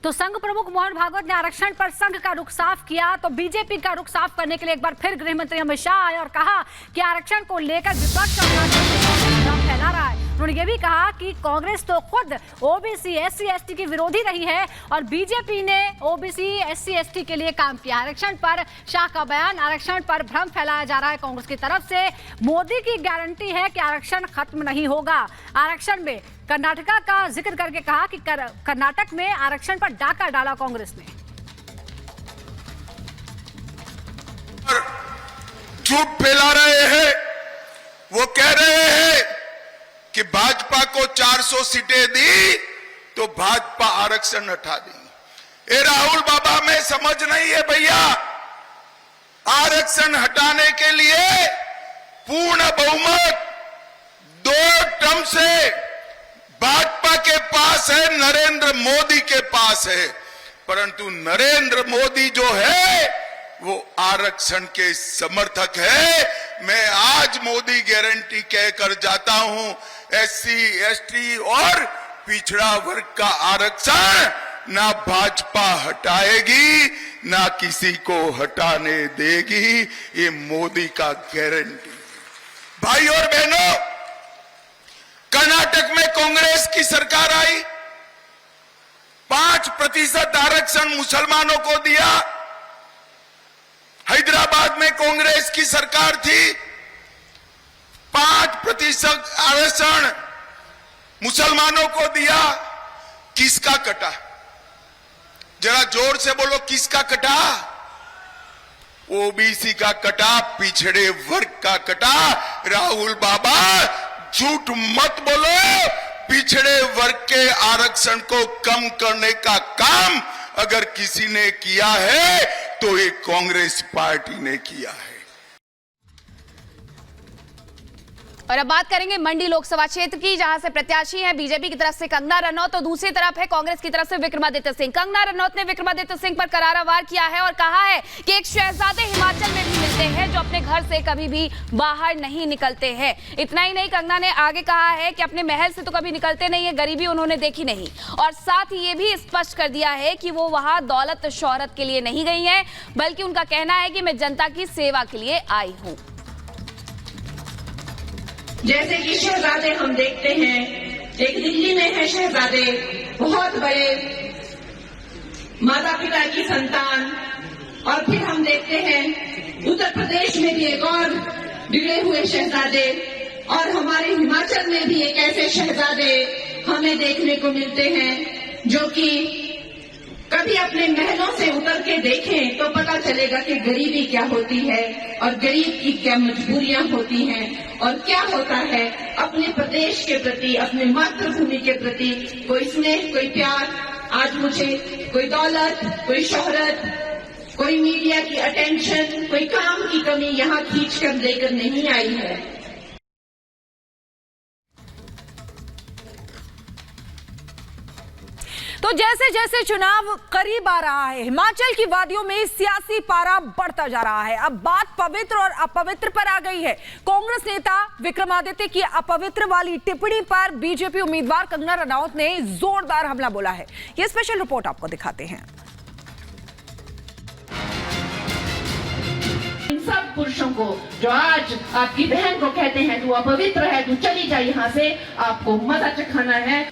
तो संघ प्रमुख मोहन भागवत ने आरक्षण पर संघ का रुख साफ किया, तो बीजेपी का रुख साफ करने के लिए एक बार फिर गृह मंत्री अमित शाह आए और कहा कि आरक्षण को लेकर विपक्ष फैला रहा है। उन्होंने ये भी कहा कि कांग्रेस तो खुद ओबीसी एससी एसटी की विरोधी रही है और बीजेपी ने ओबीसी एससी एसटी के लिए काम किया। आरक्षण पर शाह का बयान, आरक्षण पर भ्रम फैलाया जा रहा है कांग्रेस की तरफ से। मोदी की गारंटी है कि आरक्षण खत्म नहीं होगा। आरक्षण में कर्नाटका का जिक्र करके कहा कि कर्नाटक में आरक्षण पर डाका डाला कांग्रेस ने। झूठ फैला रहे हैं, वो कह रहे हैं कि भाजपा को 400 सीटें दी तो भाजपा आरक्षण हटा दी। ए राहुल बाबा में समझ नहीं है भैया, आरक्षण हटाने के लिए पूर्ण बहुमत 2 टर्म से भाजपा के पास है, नरेंद्र मोदी के पास है, परंतु नरेंद्र मोदी जो है वो आरक्षण के समर्थक है। मैं आज मोदी गारंटी कहकर जाता हूं, एससी एसटी और पिछड़ा वर्ग का आरक्षण ना भाजपा हटाएगी ना किसी को हटाने देगी, ये मोदी का गारंटी। भाई और बहनों, कर्नाटक में कांग्रेस की सरकार आई, 5% आरक्षण मुसलमानों को दिया। हैदराबाद में कांग्रेस की सरकार थी, 5% आरक्षण मुसलमानों को दिया। किसका कटा? जरा जोर से बोलो, किसका कटा? ओबीसी का कटा, पिछड़े वर्ग का कटा। राहुल बाबा झूठ मत बोलो, पिछड़े वर्ग के आरक्षण को कम करने का काम अगर किसी ने किया है तो ये कांग्रेस पार्टी ने किया है। और अब बात करेंगे मंडी लोकसभा क्षेत्र की, जहां से प्रत्याशी हैं बीजेपी की तरफ से कंगना रनौत, तो दूसरी तरफ है कांग्रेस की तरफ से विक्रमादित्य सिंह। कंगना रनौत ने विक्रमादित्य सिंह पर करारा वार किया है और कहा है कि एक शहजादे हिमाचल में भी मिलते हैं जो अपने घर से कभी भी बाहर नहीं निकलते हैं। इतना ही नहीं, कंगना ने आगे कहा है कि अपने महल से तो कभी निकलते नहीं है, गरीबी उन्होंने देखी नहीं, और साथ ही ये भी स्पष्ट कर दिया है कि वो वहां दौलत शोहरत के लिए नहीं गई है, बल्कि उनका कहना है कि मैं जनता की सेवा के लिए आई हूं। जैसे कि शहजादे हम देखते हैं, एक दिल्ली में है शहजादे, बहुत बड़े माता पिता की संतान, और फिर हम देखते हैं उत्तर प्रदेश में भी एक और बिगड़े हुए शहजादे, और हमारे हिमाचल में भी एक ऐसे शहजादे हमें देखने को मिलते हैं जो कि कभी अपने महलों से उतर के देखें तो पता चलेगा कि गरीबी क्या होती है और गरीब की क्या मजबूरियां होती हैं और क्या होता है अपने प्रदेश के प्रति, अपने मातृभूमि के प्रति कोई स्नेह, कोई प्यार। आज मुझे कोई दौलत, कोई शोहरत, कोई मीडिया की अटेंशन, कोई काम की कमी यहाँ खींच कर लेकर नहीं आई है। तो जैसे जैसे चुनाव करीब आ रहा है, हिमाचल की वादियों में सियासी पारा बढ़ता जा रहा है। अब बात पवित्र और अपवित्र पर आ गई है। कांग्रेस नेता विक्रमादित्य की अपवित्र वाली टिप्पणी पर बीजेपी उम्मीदवार कंगना रनौत ने जोरदार हमला बोला है। यह स्पेशल रिपोर्ट आपको दिखाते हैं। इन सब पुरुषों को जो आज आपकी बहन को कहते हैं तू अपवित्र है, तू चली जा यहाँ से, आपको मजा चखाना है।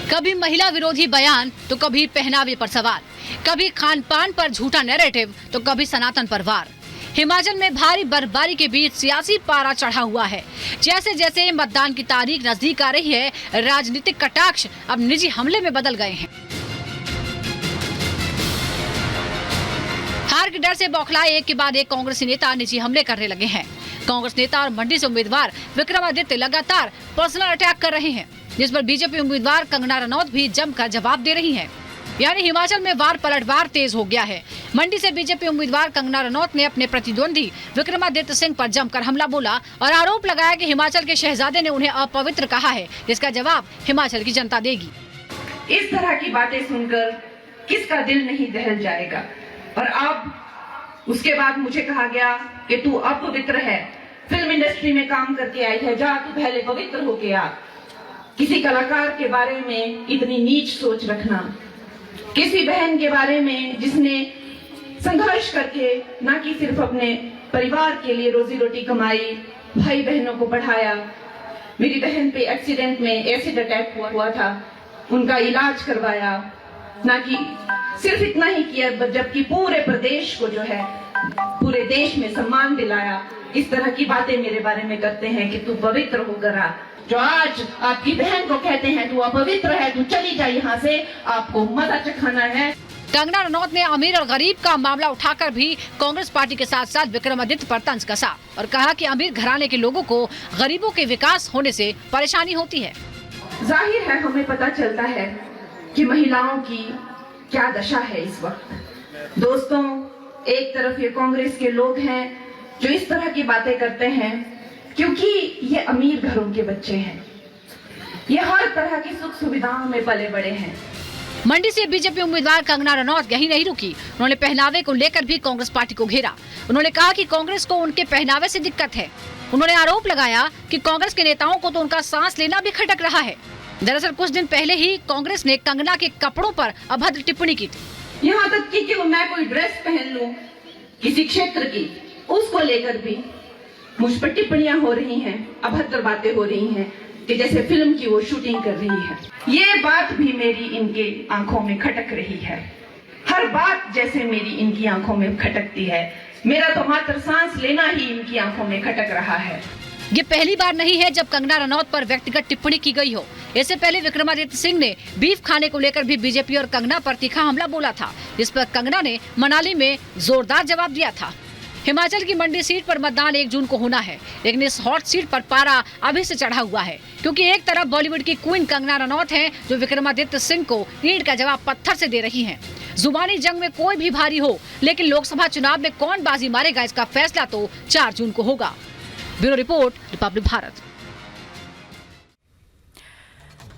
कभी महिला विरोधी बयान तो कभी पहनावे पर सवाल, कभी खान पान पर झूठा नैरेटिव तो कभी सनातन पर वार। हिमाचल में भारी बर्फबारी के बीच सियासी पारा चढ़ा हुआ है। जैसे जैसे मतदान की तारीख नजदीक आ रही है, राजनीतिक कटाक्ष अब निजी हमले में बदल गए हैं। हार के डर से बौखलाए एक के बाद एक कांग्रेसी नेता निजी हमले करने लगे हैं। कांग्रेस नेता और मंडी से उम्मीदवार विक्रमादित्य लगातार पर्सनल अटैक कर रहे हैं, जिस पर बीजेपी उम्मीदवार कंगना रनौत भी जमकर जवाब दे रही हैं। यानी हिमाचल में वार पलटवार तेज हो गया है। मंडी से बीजेपी उम्मीदवार कंगना रनौत ने अपने प्रतिद्वंदी विक्रमादित्य सिंह पर जमकर हमला बोला और आरोप लगाया कि हिमाचल के शहजादे ने उन्हें अपवित्र कहा है, जिसका जवाब हिमाचल की जनता देगी। इस तरह की बातें सुनकर किसका दिल नहीं दहल जाएगा। और अब उसके बाद मुझे कहा गया कि तू अपवित्र है, फिल्म इंडस्ट्री में काम करके आई है, जा तू पहले पवित्र होके आ। किसी कलाकार के बारे में इतनी नीच सोच रखना, किसी बहन के बारे में जिसने संघर्ष करके ना कि सिर्फ अपने परिवार के लिए रोजी रोटी कमाई, भाई बहनों को पढ़ाया। मेरी बहन पे एक्सीडेंट में एसिड अटैक हुआ था, उनका इलाज करवाया, ना कि सिर्फ इतना ही किया जबकि पूरे प्रदेश को जो है पूरे देश में सम्मान दिलाया। इस तरह की बातें मेरे बारे में करते हैं कि तू पवित्र होकर आ। जो आज आपकी बहन को कहते हैं तू अपवित्र है, तू चली जा यहाँ से, आपको मजा चखाना है। कंगना रनौत ने अमीर और गरीब का मामला उठाकर भी कांग्रेस पार्टी के साथ साथ विक्रमादित्य पर तंज कसा और कहा कि अमीर घराने के लोगों को गरीबों के विकास होने से परेशानी होती है। जाहिर है हमें पता चलता है कि महिलाओं की क्या दशा है इस वक्त। दोस्तों, एक तरफ ये कांग्रेस के लोग हैं जो इस तरह की बातें करते हैं क्योंकि ये अमीर घरों के बच्चे हैं, ये हर तरह की सुख सुविधाओं में पले बड़े हैं। मंडी से बीजेपी उम्मीदवार कंगना रनौत यही नहीं रुकी, उन्होंने पहनावे को लेकर भी कांग्रेस पार्टी को घेरा। उन्होंने कहा कि कांग्रेस को उनके पहनावे से दिक्कत है। उन्होंने आरोप लगाया कि कांग्रेस के नेताओं को तो उनका सांस लेना भी खटक रहा है। दरअसल कुछ दिन पहले ही कांग्रेस ने कंगना के कपड़ों पर अभद्र टिप्पणी की थी। यहाँ तक कि मैं कोई ड्रेस पहन लूं किसी क्षेत्र की, उसको लेकर भी मुझ पर टिप्पणियां हो रही हैं, अभद्र बातें हो रही हैं कि जैसे फिल्म की वो शूटिंग कर रही है। ये बात भी मेरी इनके आंखों में खटक रही है, हर बात जैसे मेरी इनकी आंखों में खटकती है। मेरा तो मात्र सांस लेना ही इनकी आंखों में खटक रहा है। ये पहली बार नहीं है जब कंगना रनौत पर व्यक्तिगत टिप्पणी की गई हो। इससे पहले विक्रमादित्य सिंह ने बीफ खाने को लेकर भी बीजेपी और कंगना पर तीखा हमला बोला था, जिस पर कंगना ने मनाली में जोरदार जवाब दिया था। हिमाचल की मंडी सीट पर मतदान 1 जून को होना है, लेकिन इस हॉट सीट पर पारा अभी से चढ़ा हुआ है, क्योंकि एक तरफ बॉलीवुड की क्वीन कंगना रनौत हैं, जो विक्रमादित्य सिंह को ईंट का जवाब पत्थर से दे रही हैं। जुबानी जंग में कोई भी भारी हो, लेकिन लोकसभा चुनाव में कौन बाजी मारेगा इसका फैसला तो 4 जून को होगा। Bureau report, Republic Bharat.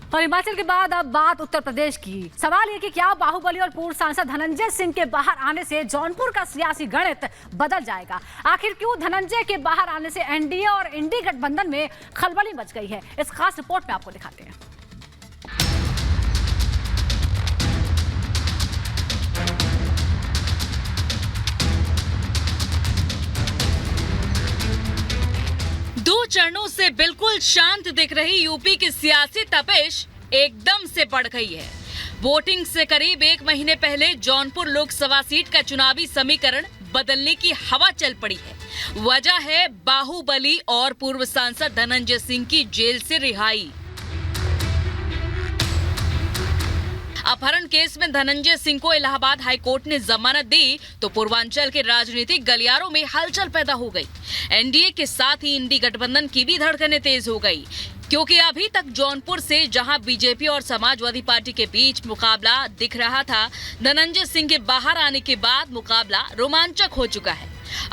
और हिमाचल के बाद अब बात उत्तर प्रदेश की। सवाल ये कि क्या बाहुबली और पूर्व सांसद धनंजय सिंह के बाहर आने से जौनपुर का सियासी गणित बदल जाएगा? आखिर क्यों धनंजय के बाहर आने से एनडीए और इंडी गठबंधन में खलबली मच गई है? इस खास रिपोर्ट में आपको दिखाते हैं। दो चरणों से बिल्कुल शांत दिख रही यूपी की सियासी तपिश एकदम से बढ़ गई है। वोटिंग से करीब 1 महीने पहले जौनपुर लोकसभा सीट का चुनावी समीकरण बदलने की हवा चल पड़ी है। वजह है बाहुबली और पूर्व सांसद धनंजय सिंह की जेल से रिहाई। अपहरण केस में धनंजय सिंह को इलाहाबाद हाईकोर्ट ने जमानत दी तो पूर्वांचल के राजनीतिक गलियारों में हलचल पैदा हो गई। एनडीए के साथ ही इंडी गठबंधन की भी धड़कनें तेज हो गई, क्योंकि अभी तक जौनपुर से जहां बीजेपी और समाजवादी पार्टी के बीच मुकाबला दिख रहा था, धनंजय सिंह के बाहर आने के बाद मुकाबला रोमांचक हो चुका है।